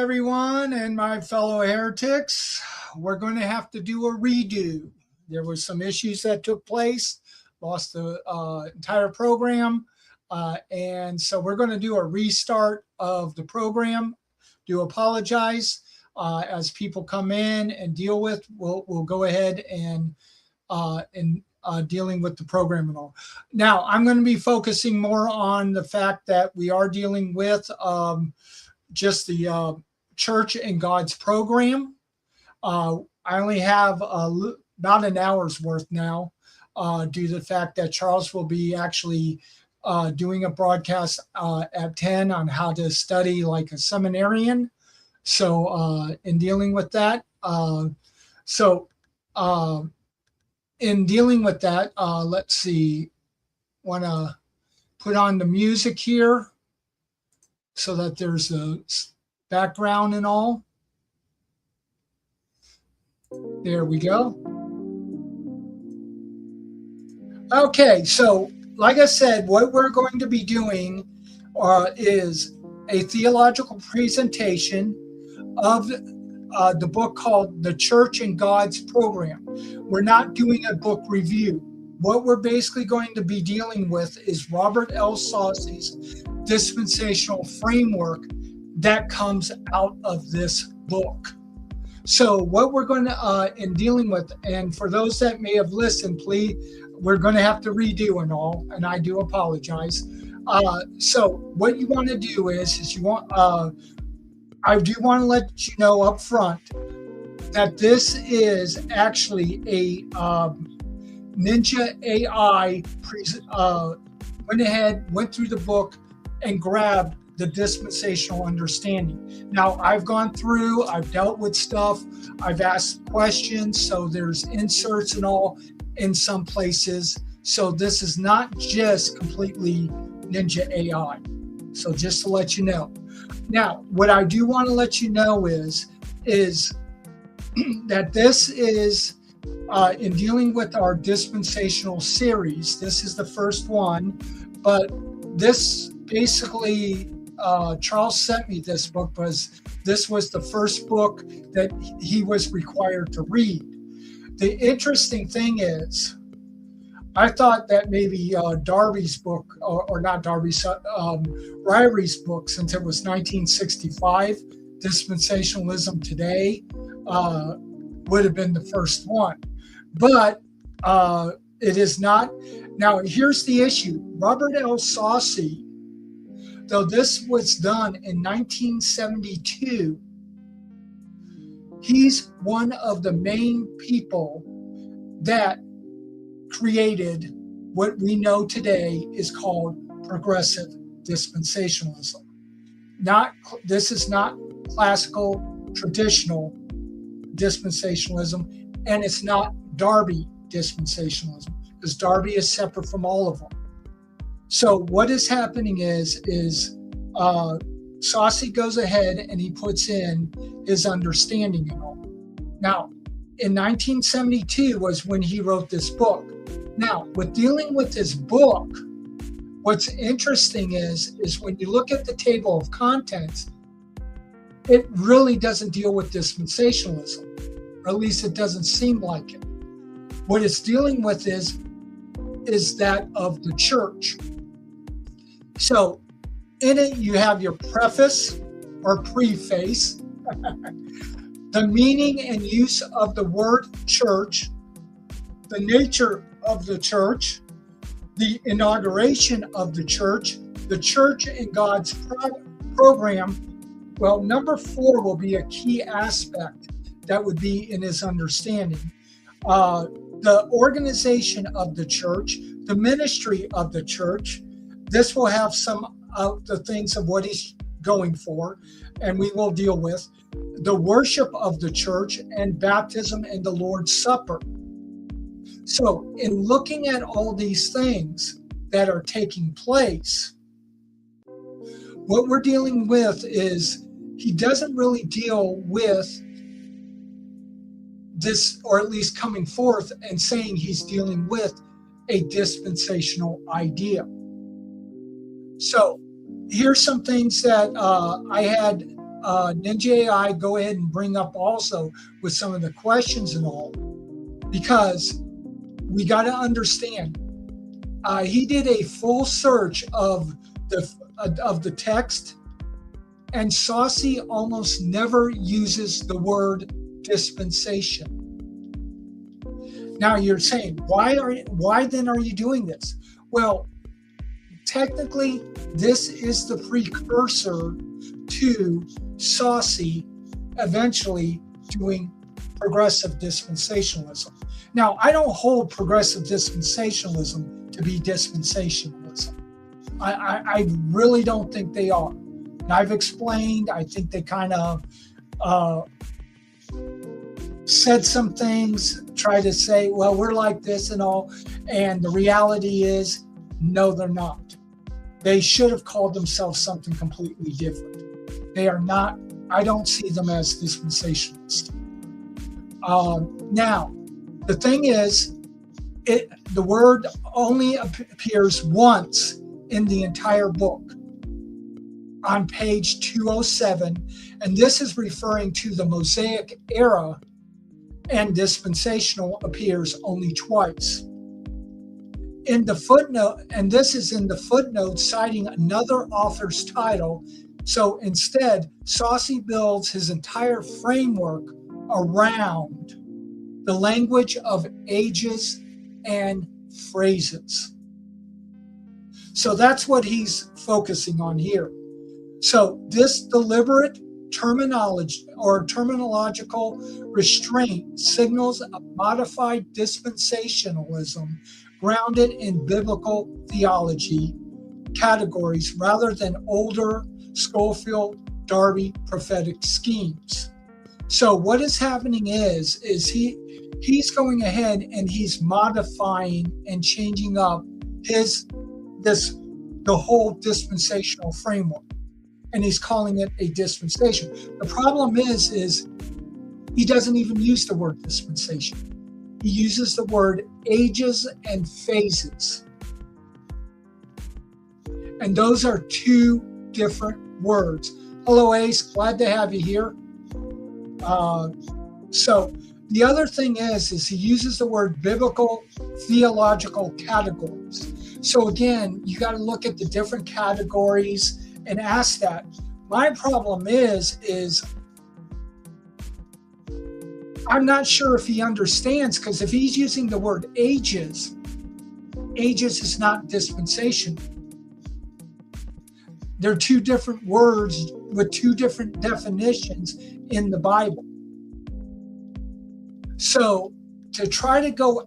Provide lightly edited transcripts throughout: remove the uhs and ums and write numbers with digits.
everyone, and my fellow heretics. We're going to have to do a redo. There were some issues that took place, lost the entire program, and so we're going to do a restart of the program. Do apologize as people come in and deal with. We'll go ahead and dealing with the program and all. Now, I'm going to be focusing more on the fact that we are dealing with just the Church and God's program. I only have about an hour's worth now due to the fact that Charles will be actually doing a broadcast at 10 on how to study like a seminarian. So in dealing with that, in dealing with that, let's see, want to put on the music here so that there's a background and all. There we go. Okay, so like I said, what we're going to be doing is a theological presentation of the book called The Church and God's Program. We're not doing a book review. What we're basically going to be dealing with is Robert Saucy's dispensational framework that comes out of this book. So what we're going to, in dealing with, and for those that may have listened, please, we're going to have to redo and all, and I do apologize. So what you want to do is you want, I do want to let you know up front that this is actually a Ninja AI went through the book and grabbed the dispensational understanding. Now, I've gone through, I've dealt with stuff, I've asked questions, so there's inserts and all in some places. So this is not just completely Ninja AI. So just to let you know. Now, what I do want to let you know is that this is in dealing with our dispensational series. This is the first one, but this basically, Charles sent me this book because this was the first book that he was required to read. The interesting thing is, I thought that maybe Darby's book, or not Darby's, Ryrie's book, since it was 1965, Dispensationalism Today, would have been the first one. But it is not. Now, here's the issue. Robert Saucy, though this was done in 1972, he's one of the main people that created what we know today is called progressive dispensationalism. This is not classical, traditional dispensationalism, and it's not Darby dispensationalism, because Darby is separate from all of them. So what is happening is Saucy goes ahead and he puts in his understanding and all. Now, in 1972 was when he wrote this book. Now, with dealing with this book, what's interesting is when you look at the table of contents, it really doesn't deal with dispensationalism, or at least it doesn't seem like it. What it's dealing with is that of the church. So in it, you have your preface or preface, the meaning and use of the word church, the nature of the church, the inauguration of the church and God's program. Well, number 4 will be a key aspect that would be in his understanding. The organization of the church, the ministry of the church. This will have some of the things of what he's going for, and we will deal with the worship of the church and baptism and the Lord's Supper. So in looking at all these things that are taking place, what we're dealing with is he doesn't really deal with this, or at least coming forth and saying he's dealing with a dispensational idea. So here's some things that I had Ninja AI go ahead and bring up also with some of the questions and all, because we got to understand. He did a full search of the text, and Saucy almost never uses the word dispensation. Now you're saying, why then are you doing this? Well, technically, this is the precursor to Saucy eventually doing progressive dispensationalism. Now, I don't hold progressive dispensationalism to be dispensationalism. I really don't think they are. And I've explained, I think they kind of said some things, try to say, well, we're like this and all. And the reality is, no, they're not. They should have called themselves something completely different. They are not. I don't see them as dispensationalists. Now, the thing is, the word only appears once in the entire book on page 207, and this is referring to the Mosaic era, and dispensational appears only twice. In the footnote, and this is in the footnote citing another author's title. So instead, Saucy builds his entire framework around the language of ages and phrases. So that's what he's focusing on here. So this deliberate terminology or terminological restraint signals a modified dispensationalism grounded in biblical theology categories rather than older Schofield Darby prophetic schemes. So what is happening is he's going ahead and he's modifying and changing up the whole dispensational framework, and he's calling it a dispensation. The problem is he doesn't even use the word dispensation. He uses the word ages and phases. And those are two different words. Hello, Ace. Glad to have you here. So the other thing is he uses the word biblical theological categories. So again, you got to look at the different categories and ask that. My problem is I'm not sure if he understands, because if he's using the word ages is not dispensation. They're two different words with two different definitions in the Bible. So to try to go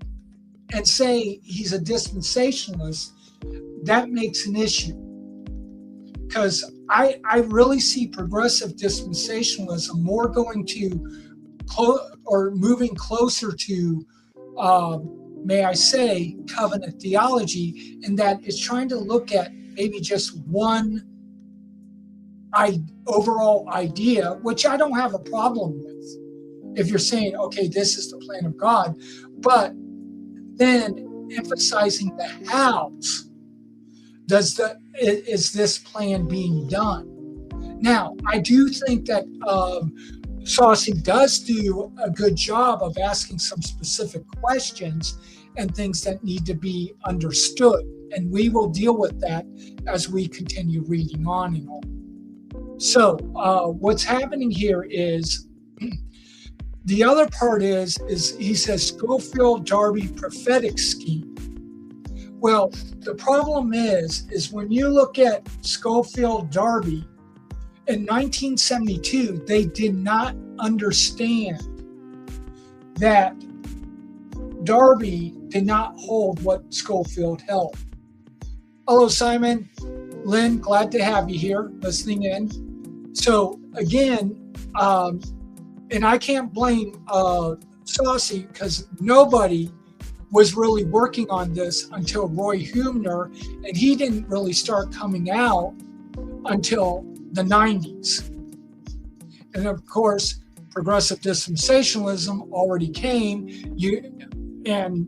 and say he's a dispensationalist, that makes an issue. Because I really see progressive dispensationalism more going to or moving closer to, may I say, covenant theology, in that it's trying to look at maybe just one overall idea, which I don't have a problem with. If you're saying, okay, this is the plan of God, but then emphasizing the hows. Is this plan being done? Now, I do think that Saucy does do a good job of asking some specific questions and things that need to be understood. And we will deal with that as we continue reading on and on. So what's happening here is, the other part is he says Schofield Darby prophetic scheme. Well, the problem is when you look at Schofield Darby, in 1972, they did not understand that Darby did not hold what Schofield held. Hello, Simon. Lynn, glad to have you here listening in. So again, and I can't blame Saucy, because nobody was really working on this until Roy Humner, and he didn't really start coming out until the 90s. And of course, progressive dispensationalism already came, and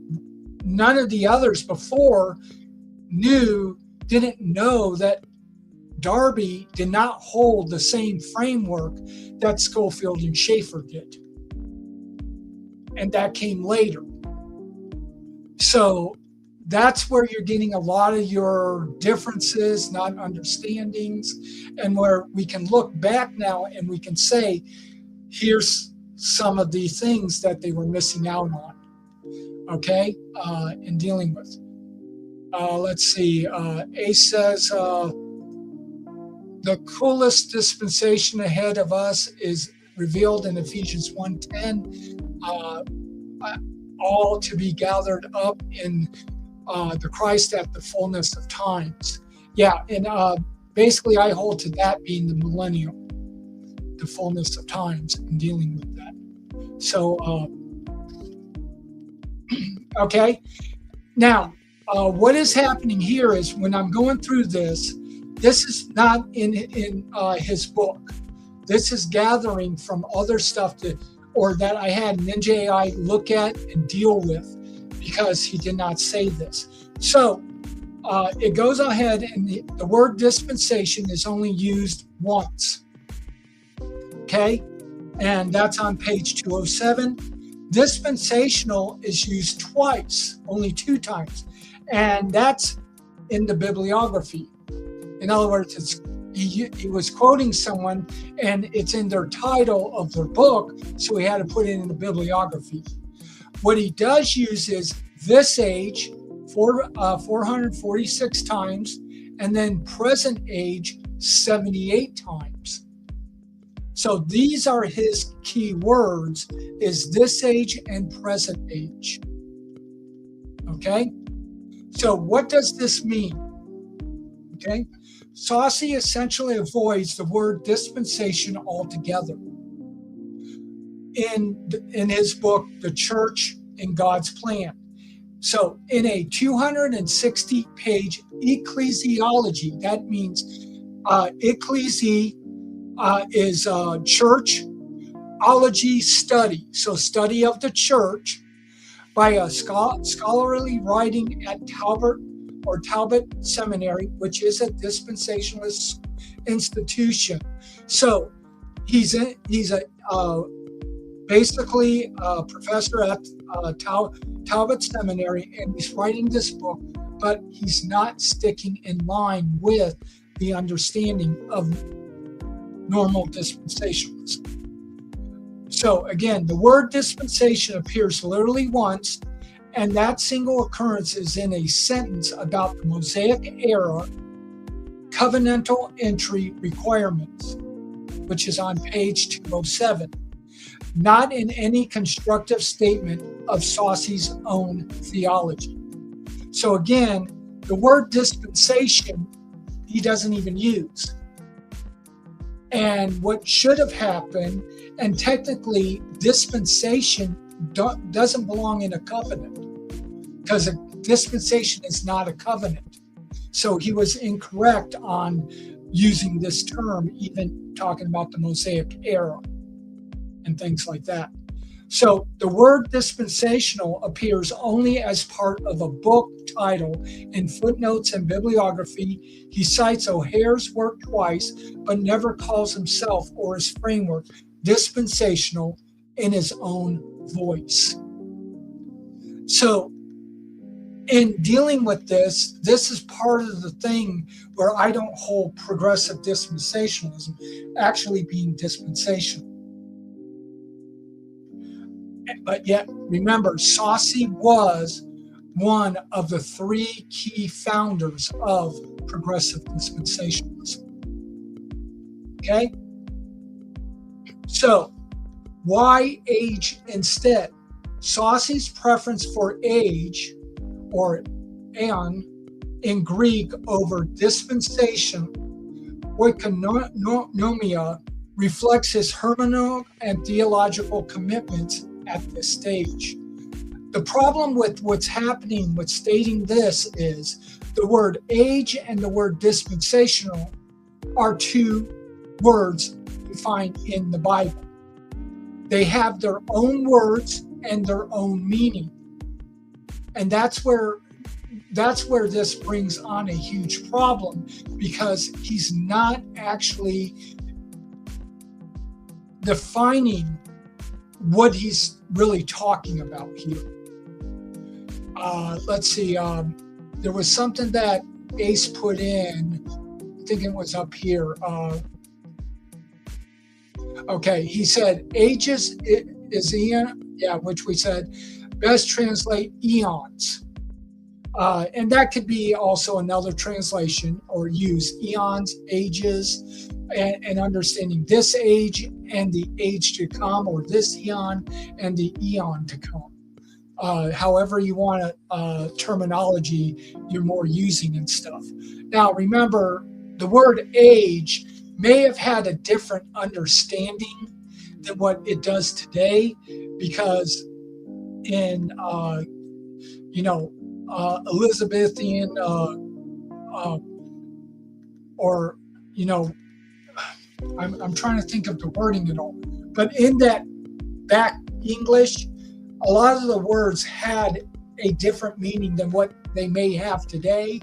none of the others before didn't know that Darby did not hold the same framework that Schofield and Schaeffer did. And that came later. So that's where you're getting a lot of your differences, not understandings, and where we can look back now and we can say, here's some of the things that they were missing out on, okay, in dealing with. Let's see, Ace says, the coolest dispensation ahead of us is revealed in Ephesians 1:10, all to be gathered up in the Christ at the fullness of times. Yeah, and basically I hold to that being the millennium, the fullness of times, and dealing with that. So, okay. Now, what is happening here is when I'm going through this is not in his book. This is gathering from other stuff that I had NinjaAI look at and deal with, because he did not say this. So it goes ahead, and the word dispensation is only used once. Okay, and that's on page 207. Dispensational is used twice, only 2 times, and that's in the bibliography. In other words, he was quoting someone, and it's in their title of their book, so he had to put it in the bibliography. What he does use is this age, 446 times, and then present age, 78 times. So these are his key words, is this age and present age. Okay? So what does this mean? Okay? Saucy essentially avoids the word dispensation altogether in his book, The Church in God's Plan. So in a 260-page ecclesiology, that means ecclesi is churchology study, so study of the church, by a scholarly writing at Talbot Seminary, which is a dispensationalist institution. So he's basically a professor at Talbot Seminary, and he's writing this book, but he's not sticking in line with the understanding of normal dispensationalism. So again, the word dispensation appears literally once, and that single occurrence is in a sentence about the Mosaic era covenantal entry requirements, which is on page 207, not in any constructive statement of Saucy's own theology. So again, the word dispensation, he doesn't even use. And what should have happened, and technically dispensation doesn't belong in a covenant, because a dispensation is not a covenant. So he was incorrect on using this term, even talking about the Mosaic era and things like that. So the word dispensational appears only as part of a book title in footnotes and bibliography. He cites O'Hare's work twice, but never calls himself or his framework dispensational in his own voice. So in dealing with this is part of the thing where I don't hold progressive dispensationalism actually being dispensational. But yet, remember, Saucy was one of the 3 key founders of progressive dispensationalism. Okay? So, why age instead? Saucy's preference for age, or aeon, in Greek over dispensation, oikonomia, reflects his hermeneutic and theological commitments at this stage. The problem with what's happening with stating this is the word age and the word dispensational are 2 words you find in the Bible. They have their own words and their own meaning. And that's where that's where this brings on a huge problem, because he's not actually defining what he's really talking about here. Let's see. There was something that Ace put in. I think it was up here. Okay, he said ages is eon. Yeah, which we said best translate eons. And that could be also another translation, or use eons, ages, and understanding this age and the age to come, or this eon and the eon to come. However you want terminology you're more using and stuff. Now remember, the word age may have had a different understanding than what it does today, because in Elizabethan or I'm trying to think of the wording and all, but in that back English, a lot of the words had a different meaning than what they may have today,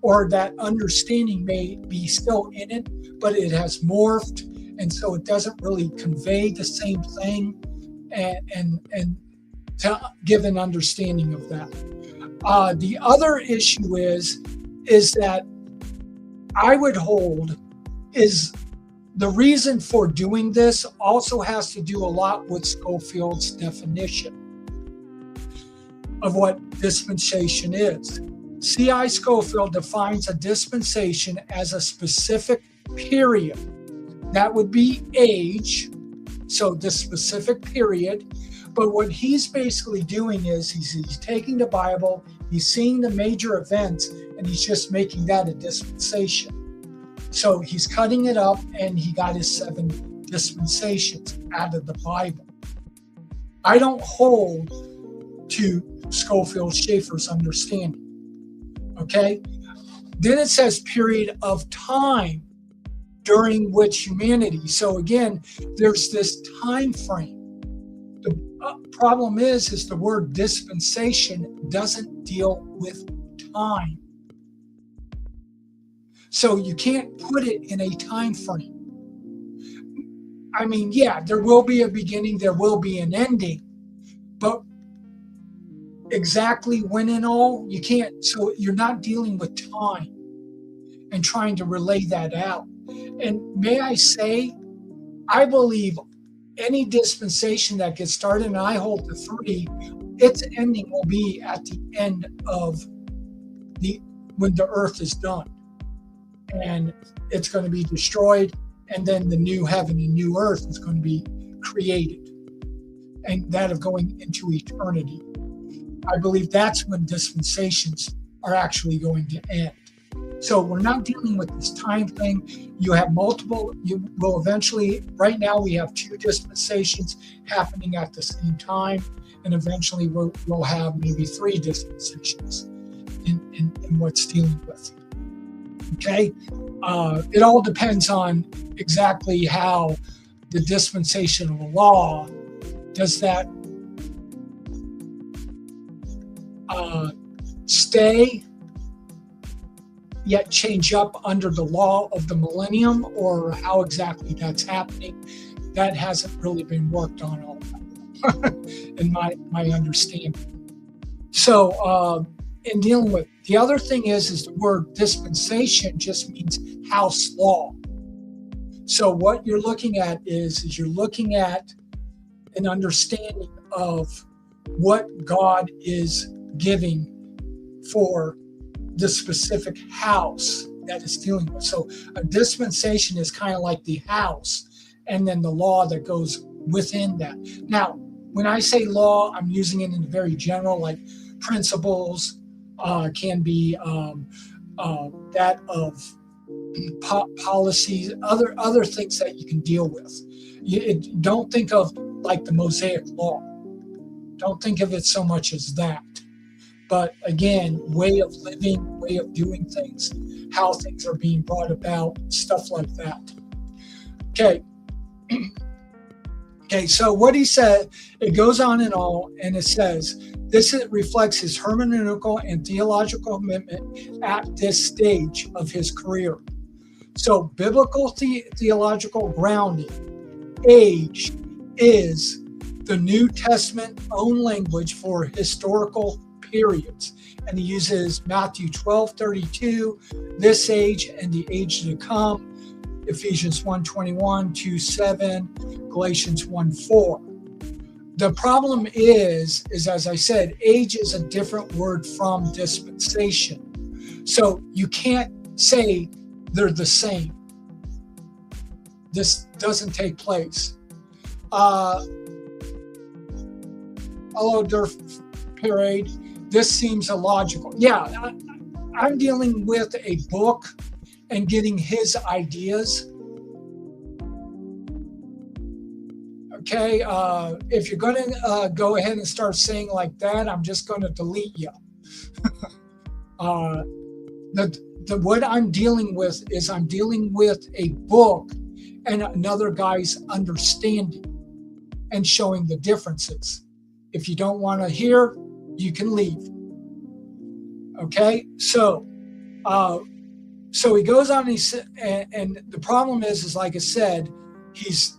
or that understanding may be still in it, but it has morphed, and so it doesn't really convey the same thing, and to give an understanding of that. The other issue is that I would hold is the reason for doing this also has to do a lot with Scofield's definition of what dispensation is. C.I. Scofield defines a dispensation as a specific period. That would be age, so this specific period. But what he's basically doing is he's taking the Bible, he's seeing the major events, and he's just making that a dispensation. So he's cutting it up, and he got his 7 dispensations out of the Bible. I don't hold to Scofield Schaeffer's understanding. Okay? Then it says period of time during which humanity. So again, there's this time frame. The problem is the word dispensation doesn't deal with time. So you can't put it in a time frame. I mean, yeah, there will be a beginning, there will be an ending, but exactly when and all, you can't. So you're not dealing with time and trying to relay that out. And may I say, I believe any dispensation that gets started, and I hold the 3, its ending will be at the end of when the earth is done, and it's going to be destroyed, and then the new heaven and new earth is going to be created, and that of going into eternity. I believe that's when dispensations are actually going to end. So we're not dealing with this time thing. You have multiple, you will eventually, right now we have 2 dispensations happening at the same time, and eventually we'll have maybe 3 dispensations in what's dealing with. Okay? It all depends on exactly how the dispensational law does that stay yet change up under the law of the millennium, or how exactly that's happening. That hasn't really been worked on all in my understanding. So in dealing with the other thing is the word dispensation just means house law. So what you're looking at is you're looking at an understanding of what God is giving for the specific house that it's dealing with. So a dispensation is kind of like the house, and then the law that goes within that. Now, when I say law, I'm using it in very general, like principles can be that of policies, other things that you can deal with. Don't think of like the Mosaic law. Don't think of it so much as that. But again, way of living, way of doing things, how things are being brought about, stuff like that. Okay. Okay, so what he said, it goes on and all, and it says, reflects his hermeneutical and theological commitment at this stage of his career. So biblical theological grounding, age, is the New Testament own language for historical periods. And he uses Matthew 12:32, this age and the age to come, Ephesians 1:21, 2:7, Galatians 1:4. The problem is, as I said, age is a different word from dispensation. So you can't say they're the same. This doesn't take place. Hello, Durf Parade. This seems illogical. Yeah, I'm dealing with a book and getting his ideas. Okay, if you're going to go ahead and start saying like that, I'm just going to delete you. What I'm dealing with is I'm dealing with a book and another guy's understanding and showing the differences. If you don't want to hear, you can leave. Okay, so he goes on and the problem is like I said, he's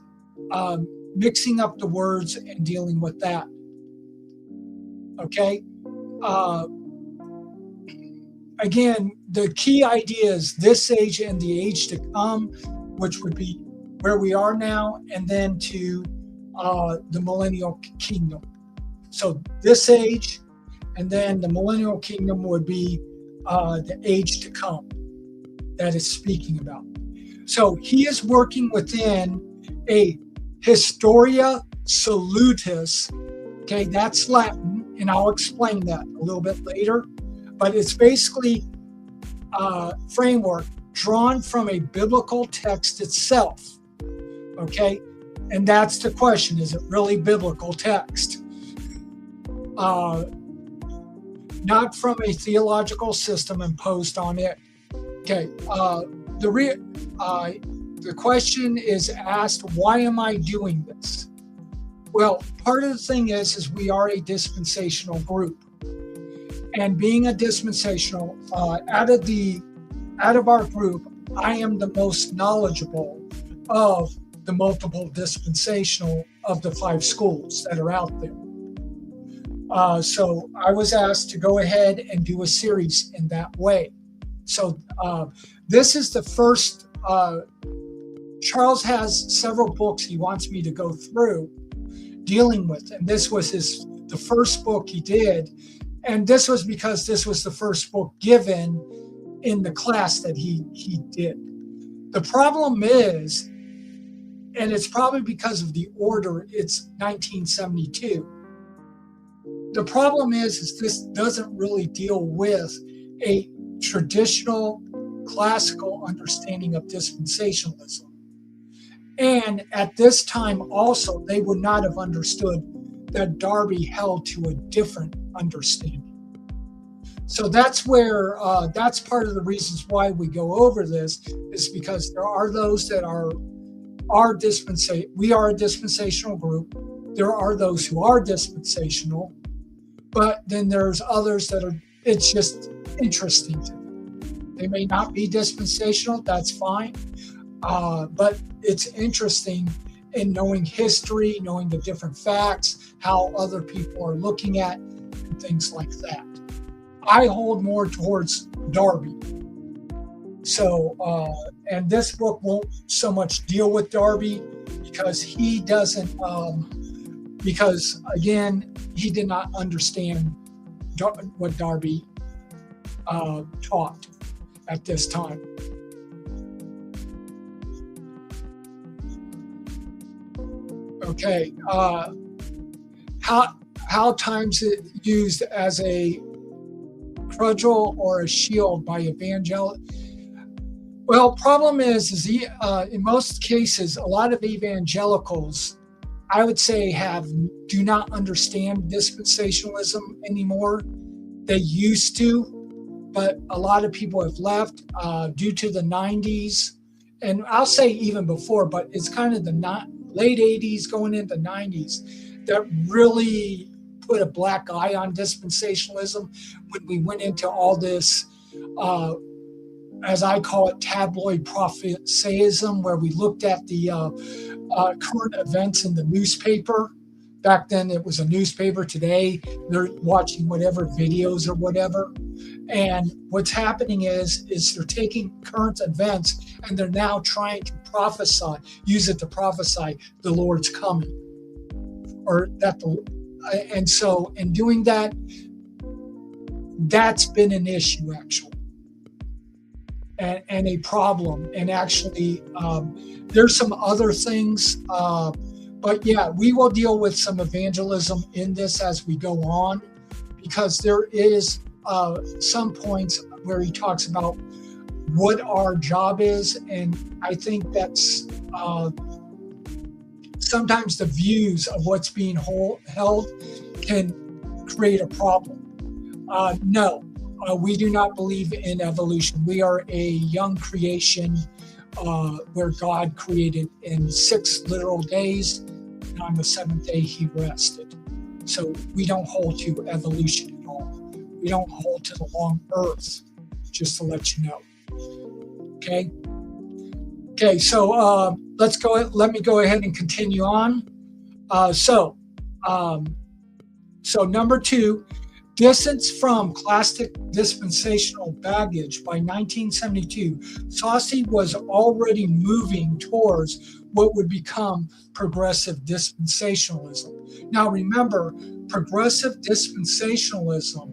mixing up the words and dealing with that. Okay, again, the key idea is this age and the age to come, which would be where we are now, and then to the millennial kingdom. So this age, and then the millennial kingdom would be the age to come that it's speaking about. So he is working within a Historia Salutis. Okay, that's Latin, and I'll explain that a little bit later. But it's basically a framework drawn from a biblical text itself. Okay, and that's the question: is it really biblical text? Not from a theological system imposed on it. Okay, the question is asked, why am I doing this? Well, part of the thing is we are a dispensational group. And being a dispensational, out of our group, I am the most knowledgeable of the multiple dispensational of the 5 schools that are out there. So I was asked to go ahead and do a series in that way. So this is the first. Charles has several books he wants me to go through dealing with, and this was the first book he did, and this was because this was the first book given in the class that he did. The problem is, and it's probably because of the order, it's 1972. The problem is this doesn't really deal with a traditional classical understanding of dispensationalism. And at this time also, they would not have understood that Darby held to a different understanding. So that's where, that's part of the reasons why we go over this, is because there are those that we are a dispensational group. There are those who are dispensational, but then there's others that are, it's just interesting to them. They may not be dispensational, that's fine. But it's interesting in knowing history, knowing the different facts, how other people are looking at, and things like that. I hold more towards Darby. So, and this book won't so much deal with Darby because he doesn't, because again, he did not understand what Darby taught at this time. Okay, how times it used as a cudgel or a shield by evangelical. Well, problem is in most cases, a lot of evangelicals, I would say, do not understand dispensationalism anymore. They used to, but a lot of people have left due to the 90s, and I'll say even before, but it's kind of the late 80s going into 90s that really put a black eye on dispensationalism when we went into all this, as I call it, tabloid prophecyism, where we looked at the current events in the newspaper. Back then it was a newspaper. Today they're watching whatever videos or whatever. And what's happening is they're taking current events and they're now trying to use it to prophesy the Lord's coming. And so in doing that, that's been an issue actually. And a problem. And actually, there's some other things. But yeah, we will deal with some evangelism in this as we go on, because there is some points where he talks about what our job is. And I think that's sometimes the views of what's being held can create a problem. No, we do not believe in evolution. We are a young creation where God created in 6 literal days, and on the 7th day he rested. So we don't hold to evolution at all. We don't hold to the long earth, just to let you know. Okay, so let me go ahead and continue on. So number 2, distance from classic dispensational baggage. By 1972, Saucy was already moving towards what would become progressive dispensationalism. Now remember, progressive dispensationalism,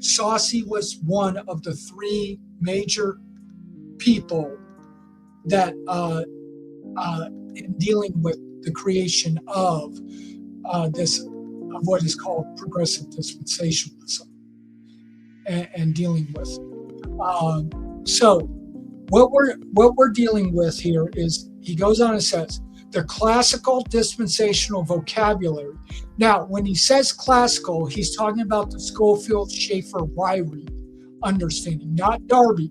Saucy was one of the 3 major people that in dealing with the creation of what is called progressive dispensationalism and dealing with. So what we're dealing with here is, he goes on and says, the classical dispensational vocabulary. Now, when he says classical, he's talking about the Schofield-Schaeffer-Ryrie understanding, not Darby.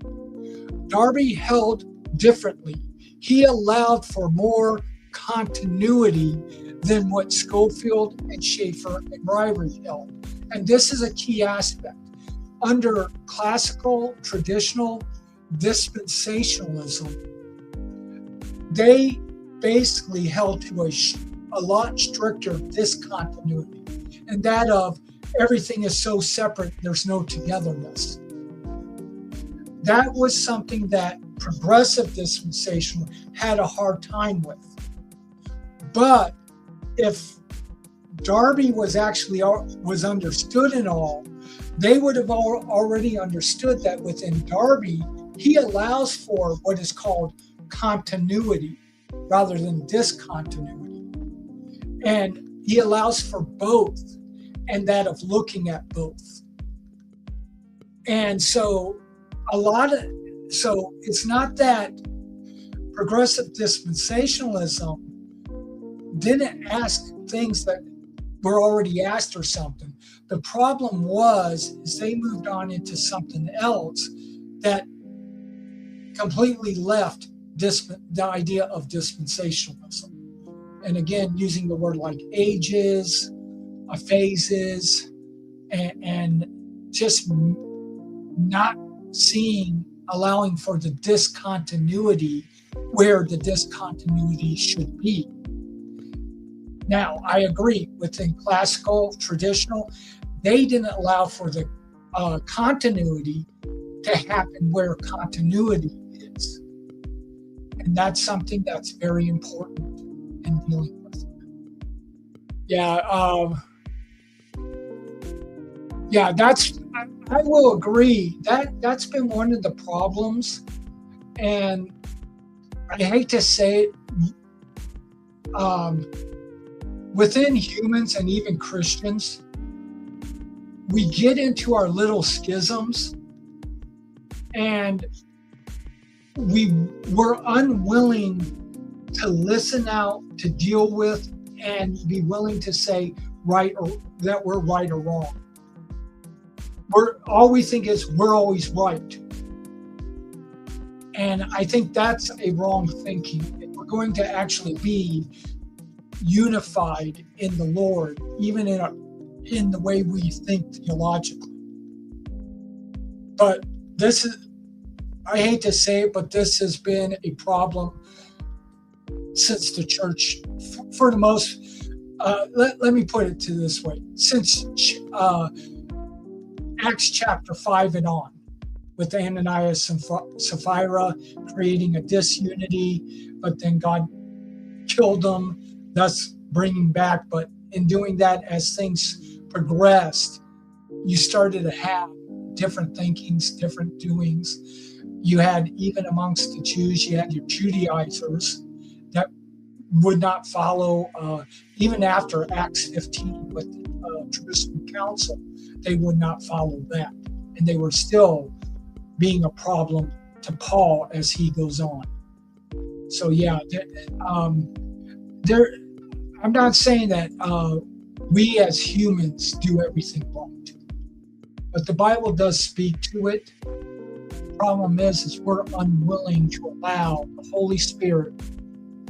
Darby held differently. He allowed for more continuity than what Schofield and Schaeffer and Ryrie held. And this is a key aspect. Under classical, traditional dispensationalism, they basically held to a lot stricter discontinuity, and that of everything is so separate, there's no togetherness. That was something that progressive dispensational had a hard time with. But if Darby was understood in all, they would have already understood that within Darby, he allows for what is called continuity rather than discontinuity. And he allows for both, and that of looking at both. And so it's not that progressive dispensationalism didn't ask things that were already asked or something. The problem is they moved on into something else that completely left the idea of dispensationalism. And again, using the word like ages, phases, and just not allowing for the discontinuity where the discontinuity should be. Now, I agree, within classical, traditional, they didn't allow for the continuity to happen where continuity is. And that's something that's very important in dealing with. I will agree. That's been one of the problems. And I hate to say it, within humans and even Christians, we get into our little schisms and we're unwilling to listen out, to deal with, and be willing to say that we're right or wrong. All we think is we're always right. And I think that's a wrong thinking. If we're going to actually be unified in the Lord, even in in the way we think theologically. But this is, I hate to say it, but this has been a problem since the church, for the most, let me put it to this way, since Acts chapter 5 and on, with Ananias and Sapphira creating a disunity, but then God killed them, thus bringing back. But in doing that, as things progressed, you started to have different thinkings, different doings. You had, even amongst the Jews, you had your Judaizers that would not follow, even after Acts 15 with the Jerusalem Council, they would not follow that. And they were still being a problem to Paul as he goes on. So yeah, I'm not saying that we as humans do everything wrong, but the Bible does speak to it. The problem is we're unwilling to allow the Holy Spirit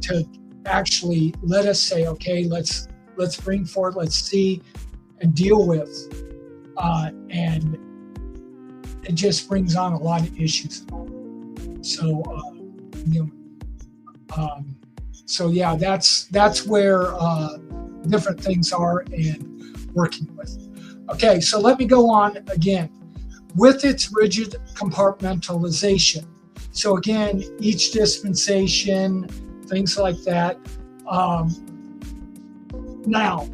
to actually let us say, okay, let's bring forth, let's see and deal with, and it just brings on a lot of issues. So, so yeah, that's where different things are and working with. Okay, so let me go on again. With its rigid compartmentalization. So again, each dispensation, things like that. Now,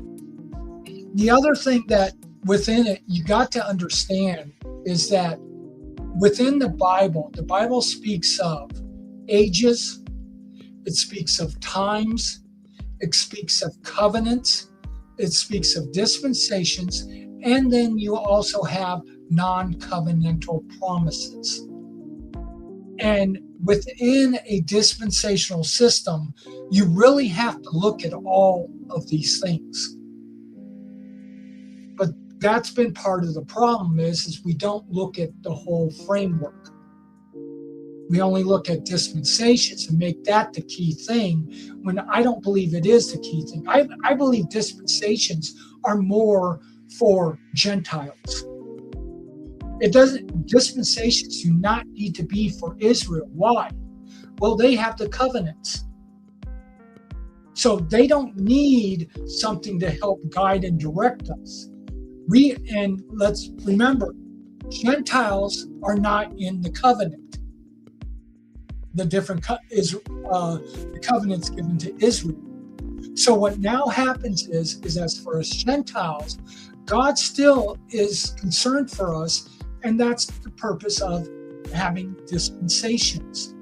the other thing that within it you got to understand is that within the Bible speaks of ages, it speaks of times, it speaks of covenants, it speaks of dispensations, and then you also have non-covenantal promises. And within a dispensational system, you really have to look at all of these things. But that's been part of the problem is we don't look at the whole framework. We only look at dispensations and make that the key thing, when I don't believe it is the key thing. I believe dispensations are more for Gentiles. Dispensations do not need to be for Israel. Why? Well, they have the covenants. So they don't need something to help guide and direct us. And let's remember, Gentiles are not in the covenant. The different the covenants given to Israel. So what now happens is as for us Gentiles, God still is concerned for us, and that's the purpose of having dispensations.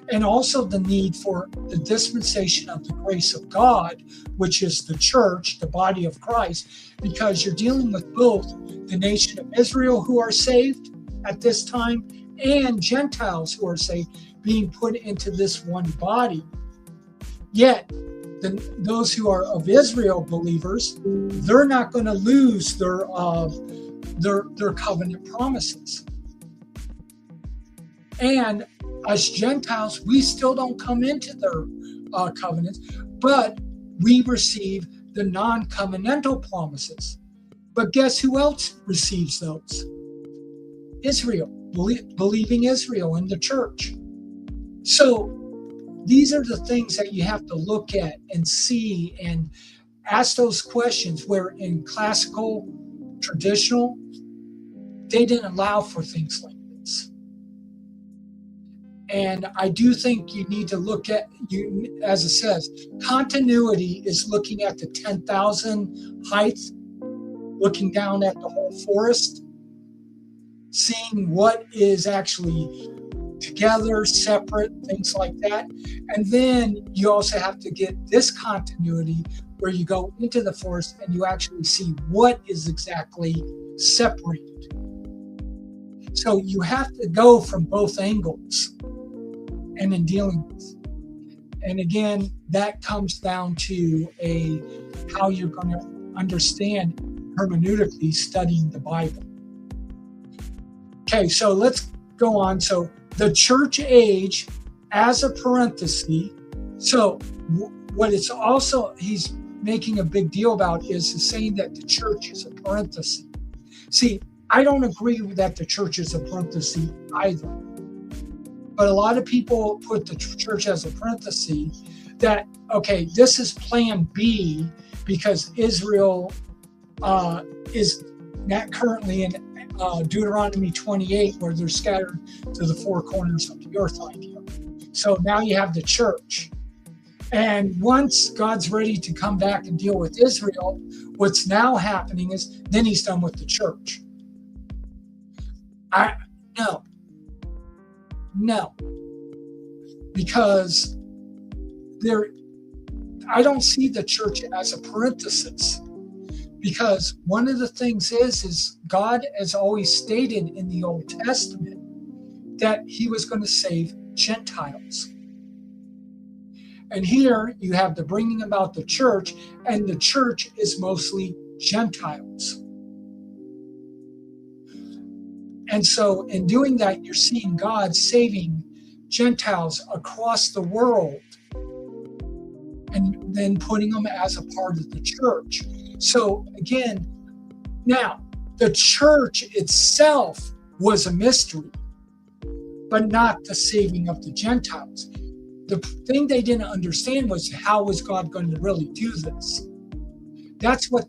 And also the need for the dispensation of the grace of God, which is the church, the body of Christ, because you're dealing with both the nation of Israel who are saved at this time and Gentiles who are saved being put into this one body. Yet, those who are of Israel believers, they're not going to lose their covenant promises. And as Gentiles, we still don't come into their covenants, but we receive the non-covenantal promises. But guess who else receives those? Israel, believing Israel in the church. So these are the things that you have to look at and see and ask those questions, where in classical, traditional, they didn't allow for things like this. And I do think you need to look at, as it says, continuity is looking at the 10,000 height, looking down at the whole forest, seeing what is actually together, separate, things like that. And then you also have to get this continuity where you go into the forest and you actually see what is exactly separated. So you have to go from both angles and in dealing with. And again, that comes down to how you're going to understand hermeneutically studying the Bible. Okay, so let's go on. So the church age as a parenthesis. So what it's also, he's making a big deal about is saying that the church is a parenthesis. See, I don't agree that the church is a parenthesis either. But a lot of people put the church as a parenthesis that, okay, this is plan B because Israel is not currently in Deuteronomy 28, where they're scattered to the four corners of the earth idea. So now you have the church. And once God's ready to come back and deal with Israel, what's now happening is then he's done with the church. No. Because I don't see the church as a parenthesis. Because one of the things is God has always stated in the Old Testament that he was going to save Gentiles. And here you have the bringing about the church, and the church is mostly Gentiles. And so in doing that, you're seeing God saving Gentiles across the world and then putting them as a part of the church. So again, now the church itself was a mystery, but not the saving of the Gentiles. The thing they didn't understand was, how was God going to really do this? That's what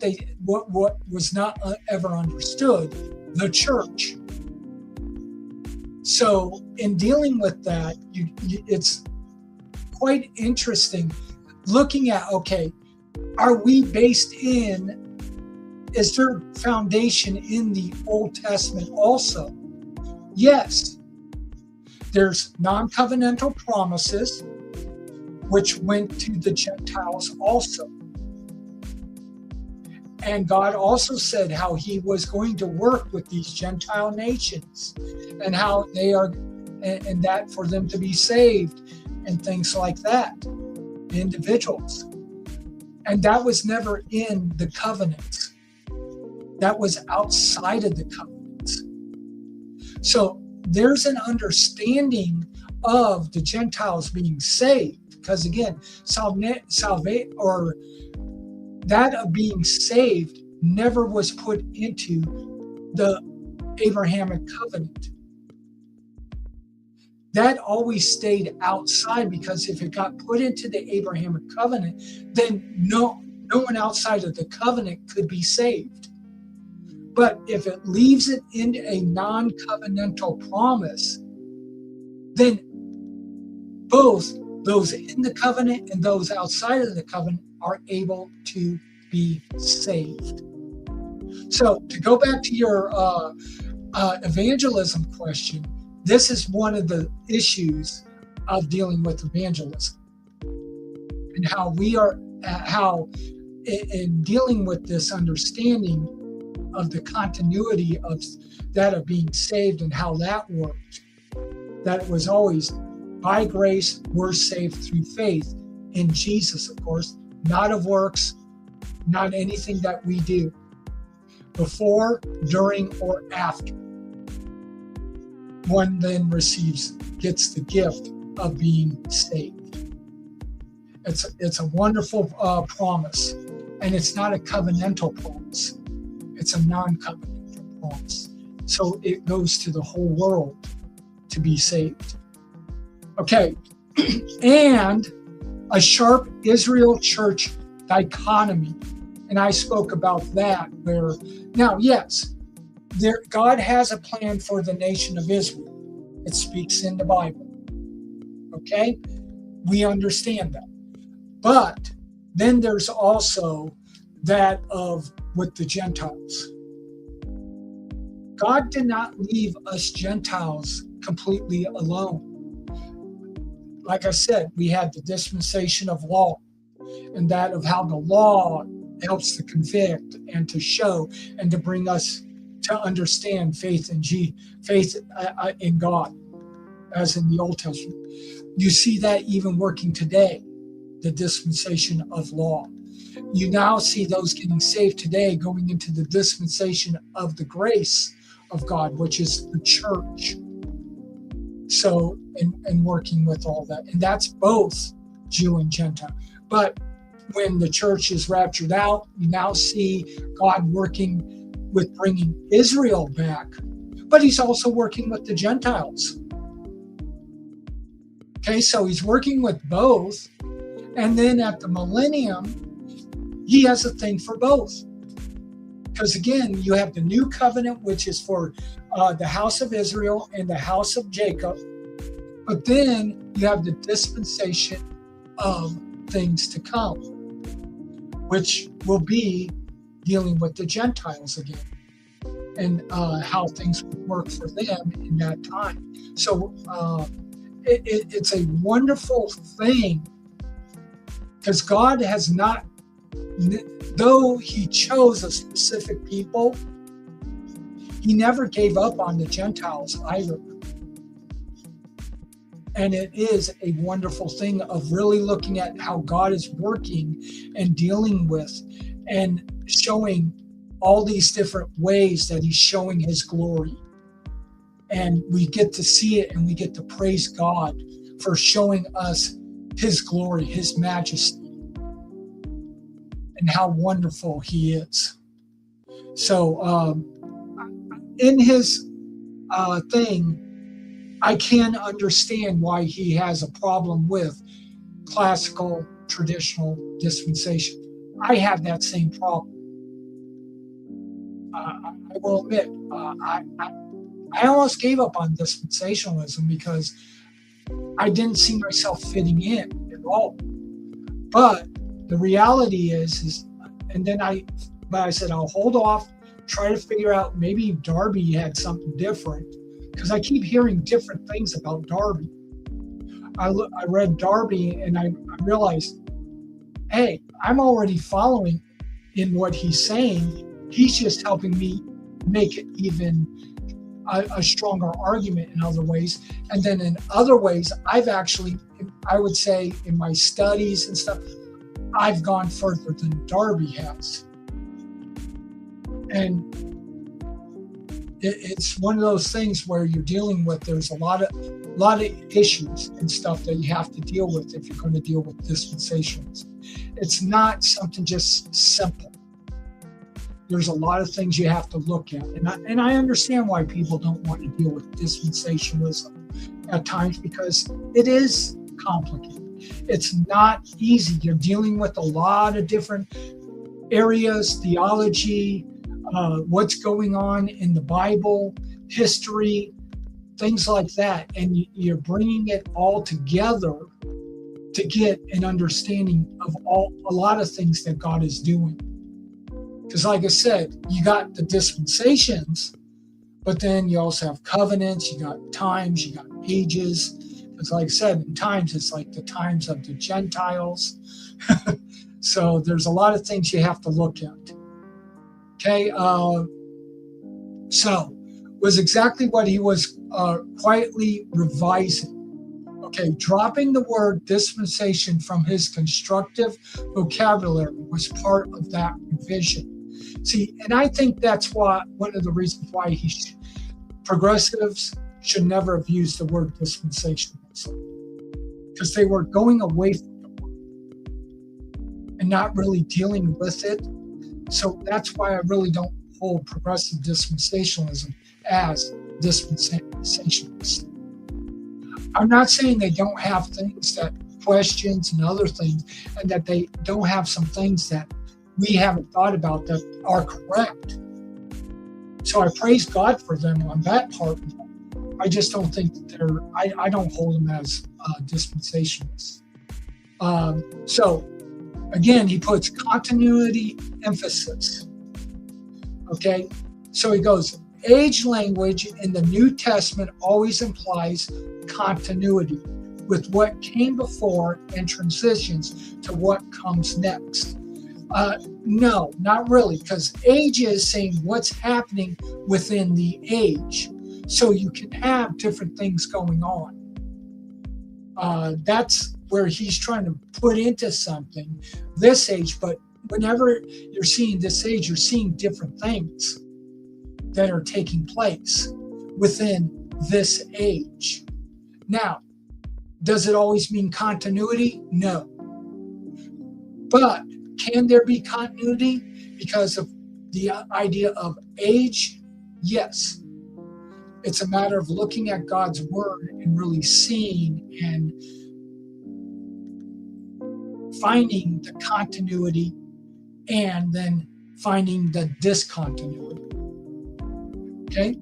was not ever understood, the church. So in dealing with that, it's quite interesting looking at, okay, are we based is there foundation in the Old Testament also? Yes. There's non-covenantal promises, which went to the Gentiles also. And God also said how he was going to work with these Gentile nations and how they are, and that for them to be saved and things like that, individuals. And that was never in the covenants. That was outside of the covenants. So there's an understanding of the Gentiles being saved, because again, that of being saved never was put into the Abrahamic covenant. That always stayed outside, because if it got put into the Abrahamic covenant, then no one outside of the covenant could be saved. But if it leaves it in a non-covenantal promise, then both those in the covenant and those outside of the covenant are able to be saved. So to go back to your evangelism question, this is one of the issues of dealing with evangelism, and how in dealing with this understanding of the continuity of that of being saved and how that worked, that it was always by grace, we're saved through faith in Jesus, of course, not of works, not anything that we do before, during, or after. One then gets the gift of being saved. It's a wonderful promise, and it's not a covenantal promise. It's a non-covenantal promise. So it goes to the whole world to be saved. Okay, and a sharp Israel church dichotomy. And I spoke about that where, now, yes, God has a plan for the nation of Israel. It speaks in the Bible. Okay? We understand that. But then there's also that of with the Gentiles. God did not leave us Gentiles completely alone. Like I said, we had the dispensation of law, and that of how the law helps to convict and to show and to bring us to understand faith in God, as in the Old Testament. You see that even working today, the dispensation of law. You now see those getting saved today going into the dispensation of the grace of God, which is the church. So, and working with all that. And that's both Jew and Gentile. But when the church is raptured out, you now see God working with bringing Israel back, but he's also working with the Gentiles. Okay, so he's working with both. And then at the millennium, he has a thing for both. Because again, you have the new covenant, which is for the house of Israel and the house of Jacob. But then you have the dispensation of things to come, which will be dealing with the Gentiles again, and how things would work for them in that time. So it's a wonderful thing, because God has not, though he chose a specific people, he never gave up on the Gentiles either. And it is a wonderful thing of really looking at how God is working and dealing with and showing all these different ways that he's showing his glory. And we get to see it, and we get to praise God for showing us his glory, his majesty, and how wonderful he is. So in his thing, I can understand why he has a problem with classical, traditional dispensation. I have that same problem. I will admit, I almost gave up on dispensationalism because I didn't see myself fitting in at all. But the reality is, and then I said, I'll hold off, try to figure out maybe Darby had something different, because I keep hearing different things about Darby. I read Darby and I realized, hey, I'm already following in what he's saying. He's just helping me make it even a stronger argument in other ways. And then in other ways, I've actually, I would say in my studies and stuff, I've gone further than Darby has. And it's one of those things where you're dealing with, there's a lot of issues and stuff that you have to deal with if you're going to deal with dispensations. It's not something just simple. There's a lot of things you have to look at. And I understand why people don't want to deal with dispensationalism at times, because it is complicated. It's not easy. You're dealing with a lot of different areas, theology, what's going on in the Bible, history, things like that. And you're bringing it all together to get an understanding of a lot of things that God is doing. Because like I said, you got the dispensations, but then you also have covenants, you got times, you got ages. Because like I said, in times, it's like the times of the Gentiles. So there's a lot of things you have to look at. Okay, so was exactly what he was quietly revising. Okay, dropping the word dispensation from his constructive vocabulary was part of that revision. See, and I think that's why one of the reasons why progressives should never have used the word dispensationalism, because they were going away from the word and not really dealing with it. So that's why I really don't hold progressive dispensationalism as dispensationalist. I'm not saying they don't have things that questions and other things, and that they don't have some things that we haven't thought about that are correct. So I praise God for them on that part. I just don't think that I don't hold them as dispensationalists. So again, he puts continuity emphasis. Okay, so he goes, age language in the New Testament always implies continuity with what came before and transitions to what comes next. No, not really, because age is saying what's happening within the age. So you can have different things going on. That's where he's trying to put into something this age, but whenever you're seeing this age, you're seeing different things that are taking place within this age. Now, does it always mean continuity? No. But can there be continuity because of the idea of age? Yes. It's a matter of looking at God's word and really seeing and finding the continuity and then finding the discontinuity. Okay?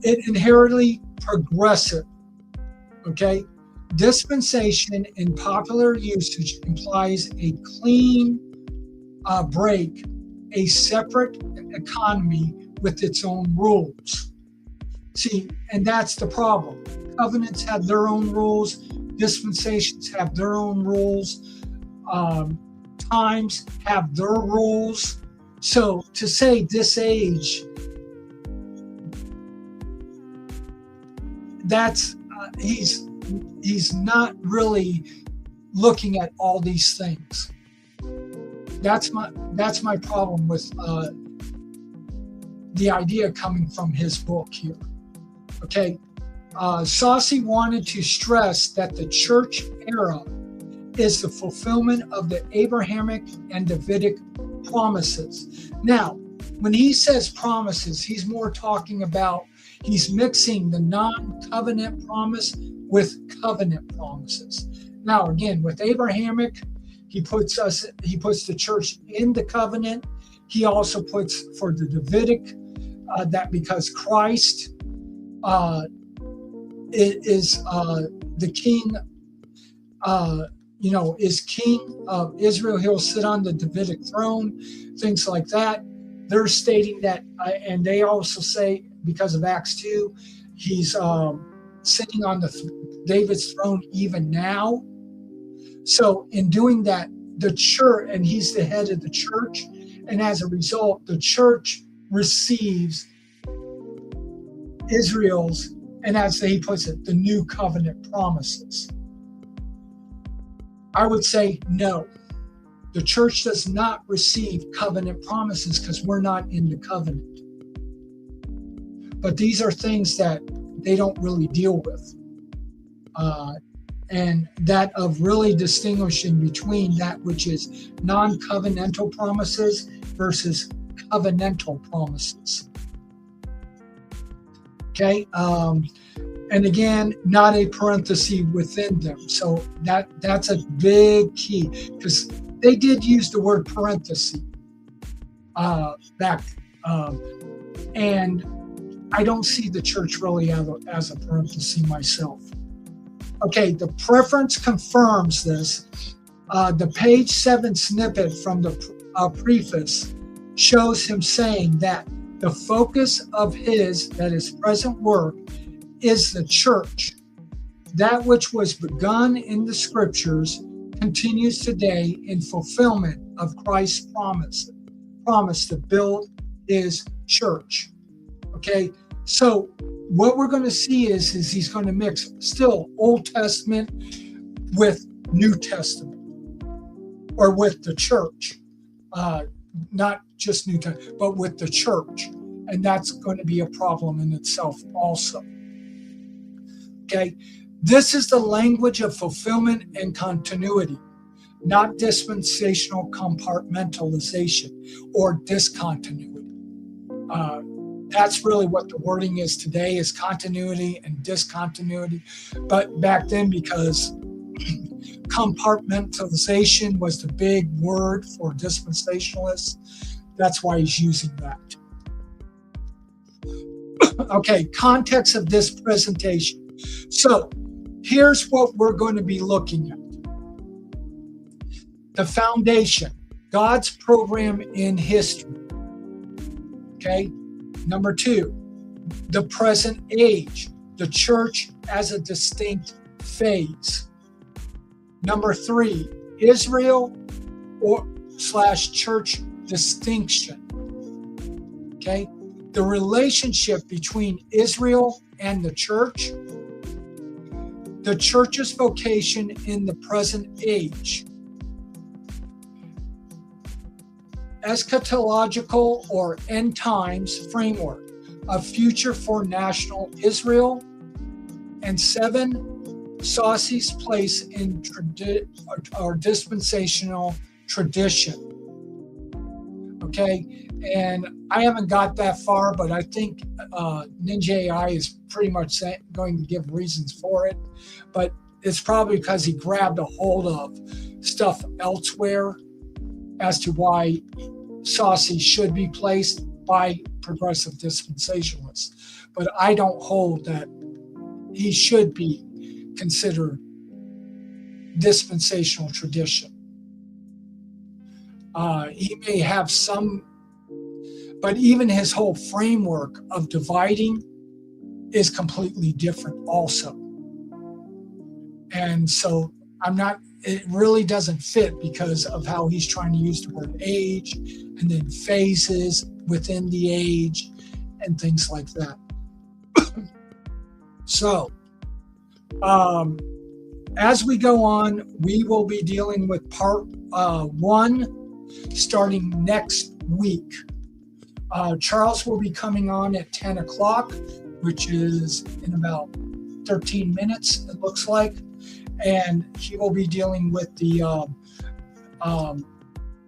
It inherently progressive. Okay? Dispensation in popular usage implies a clean break, a separate economy with its own rules. See, and that's the problem. Covenants have their own rules. Dispensations have their own rules. Times have their rules. So to say this age, that's he's not really looking at all these things. That's my problem with the idea coming from his book here. Okay, Saucy wanted to stress that the church era is the fulfillment of the Abrahamic and Davidic promises. Now, when he says promises, he's more talking about, he's mixing the non-covenant promise with covenant promises. Now, again, with Abrahamic, he puts the church in the covenant. He also puts for the Davidic that because Christ is the king, is king of Israel. He'll sit on the Davidic throne, things like that. They're stating that, and they also say because of Acts 2, he's sitting on David's throne even now. So in doing that, the church, and he's the head of the church, and as a result, the church receives Israel's, and as he puts it, the new covenant promises. I would say no. The church does not receive covenant promises because we're not in the covenant. But these are things that they don't really deal with. And that of really distinguishing between that which is non-covenantal promises versus covenantal promises. Okay, and again, not a parenthesis within them. So that's a big key, because they did use the word parenthesis back, and I don't see the church really as a parenthesis myself. Okay, the preference confirms this. The page 7 snippet from the preface shows him saying that the focus of his, that is present work, is the church. That which was begun in the scriptures continues today in fulfillment of Christ's promise to build his church. Okay, so what we're going to see is he's going to mix still Old Testament with New Testament, or with the church, not just New Testament, but with the church. And that's going to be a problem in itself also. Okay, this is the language of fulfillment and continuity, not dispensational compartmentalization or discontinuity. That's really what the wording is today, is continuity and discontinuity. But back then, because compartmentalization was the big word for dispensationalists, that's why he's using that. Okay, context of this presentation. So here's what we're going to be looking at. The foundation, God's program in history. Okay. Number 2, the present age, the church as a distinct phase. Number 3, Israel / church distinction. Okay, the relationship between Israel and the church's vocation in the present age. Eschatological or end times framework, a future for national Israel. And 7, Saucy's place in our dispensational tradition. Okay, and I haven't got that far, but I think Ninja AI is pretty much going to give reasons for it. But it's probably because he grabbed a hold of stuff elsewhere as to why Saucy should be placed by progressive dispensationalists. But I don't hold that he should be considered dispensational tradition. He may have some, but even his whole framework of dividing is completely different also. And so it really doesn't fit because of how he's trying to use the word age and then phases within the age and things like that. So, as we go on, we will be dealing with part 1 starting next week. Charles will be coming on at 10 o'clock, which is in about 13 minutes, it looks like. And he will be dealing with the,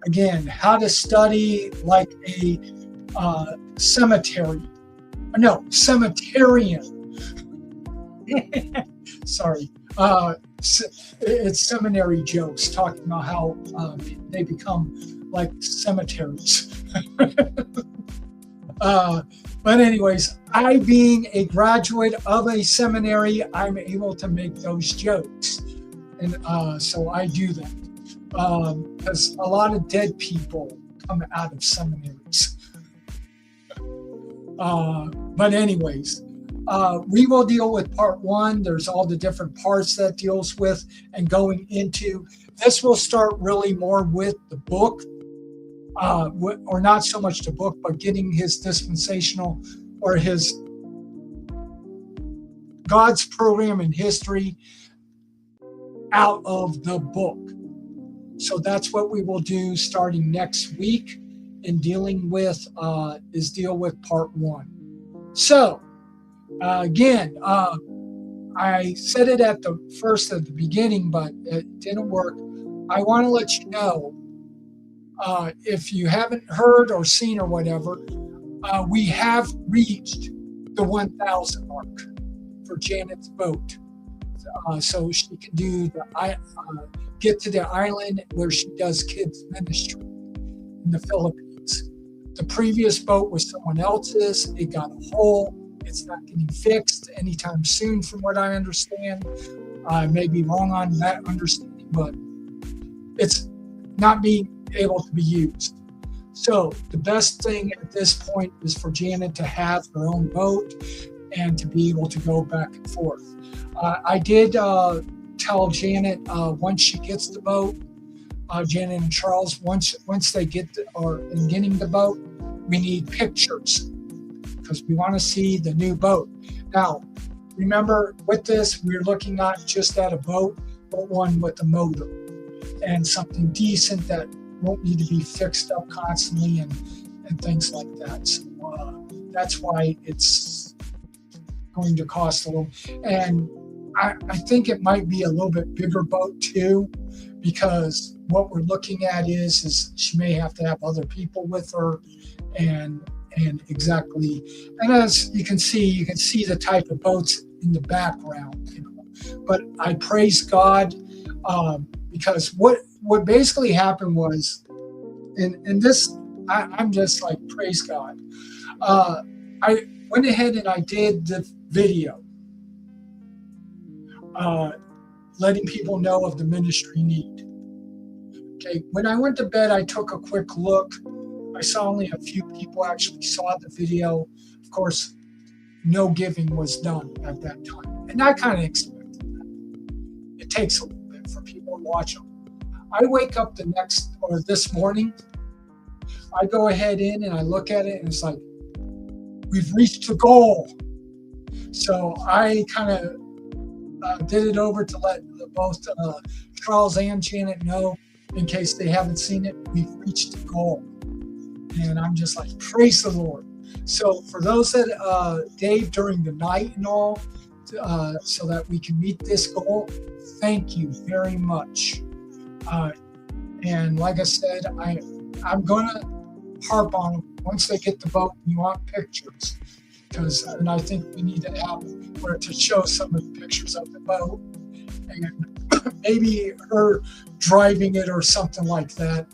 again, how to study like a cemeterian. Sorry. It's seminary jokes talking about how they become like cemeteries. But anyways, I being a graduate of a seminary, I'm able to make those jokes. And so I do that. Because a lot of dead people come out of seminaries. But anyways, we will deal with part 1. There's all the different parts that deals with and going into. This will start really more with the book, or not so much the book, but getting his dispensational or his God's program in history out of the book. So that's what we will do starting next week in dealing with, deal with part 1. So, again, I said it at the beginning, but it didn't work. I want to let you know, if you haven't heard or seen or whatever, we have reached the 1,000 mark for Janet's vote. So she can do get to the island where she does kids ministry in the Philippines. The previous boat was someone else's. It got a hole. It's not getting fixed anytime soon, from what I understand. I may be wrong on that understanding, but it's not being able to be used. So the best thing at this point is for Janet to have her own boat and to be able to go back and forth. I did tell Janet once she gets the boat, Janet and Charles, once they get in getting the boat, we need pictures because we want to see the new boat. Now, remember with this, we're looking not just at a boat, but one with a motor and something decent that won't need to be fixed up constantly and things like that. So that's why it's going to cost a little. And I think it might be a little bit bigger boat too, because what we're looking at is she may have to have other people with her and exactly. And as you can see the type of boats in the background, But I praise God because what basically happened was, and this, I'm just like, praise God. I went ahead and I did the video, letting people know of the ministry need. Okay, when I went to bed, I took a quick look. I saw only a few people actually saw the video. Of course, no giving was done at that time. And I kind of expected that. It takes a little bit for people to watch them. I wake up this morning, I go ahead in and I look at it and it's like, we've reached the goal. So I kind of did it over to let both Charles and Janet know, in case they haven't seen it, we've reached the goal. And I'm just like, praise the Lord. So for those that gave during the night and all, so that we can meet this goal. Thank you very much. And like I said, I'm going to harp on them once they get the boat. You want pictures, and I think we need to have where to show some of the pictures of the boat, and maybe her driving it or something like that.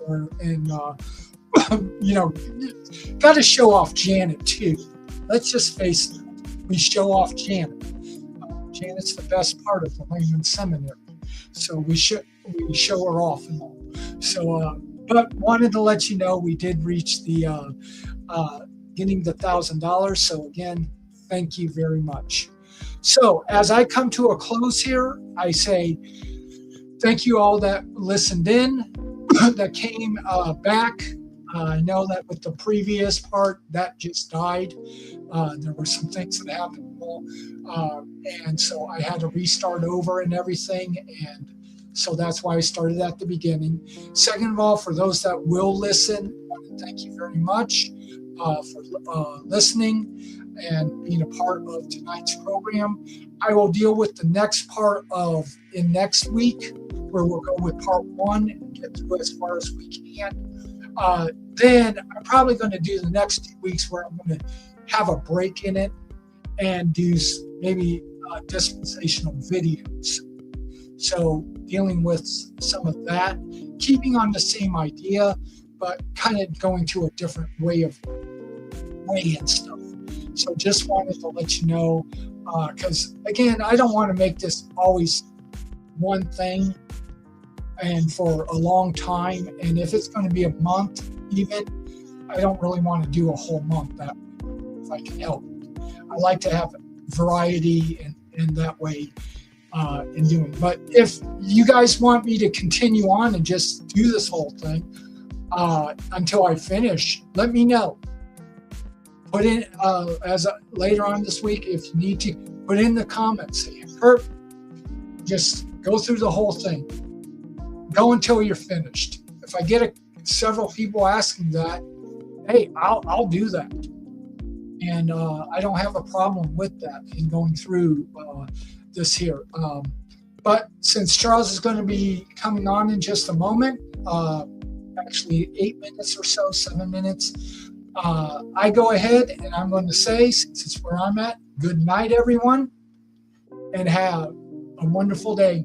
Got to show off Janet too. Let's just face it, we show off Janet. Janet's the best part of the Layman Seminary, so we show her off and all. So, but wanted to let you know we did reach the getting the $1,000. So again, thank you very much. So as I come to a close here, I say thank you all that listened in, that came back. I know that with the previous part, that just died. There were some things that happened, and so I had to restart over and everything, and so that's why I started at the beginning. Second of all, for those that will listen, I want to thank you very much for listening and being a part of tonight's program. I will deal with the next part in next week, where we'll go with part 1 and get through as far as we can. Then I'm probably going to do the next 2 weeks where I'm going to have a break in it and do maybe dispensational videos. So dealing with some of that, keeping on the same idea, but kind of going to a different way and stuff. So just wanted to let you know, because again, I don't want to make this always one thing and for a long time. And if it's going to be a month even, I don't really want to do a whole month that way if I can help it. I like to have variety and that way in doing. But if you guys want me to continue on and just do this whole thing until I finish, let me know. Put in later on this week, if you need to, put in the comments. Say, Kurt, just go through the whole thing. Go until you're finished. If I get several people asking that, hey, I'll do that. And I don't have a problem with that in going through this here. But since Charles is going to be coming on in just a moment, actually 8 minutes or so, 7 minutes, I go ahead and I'm going to say, since it's where I'm at, good night, everyone, and have a wonderful day.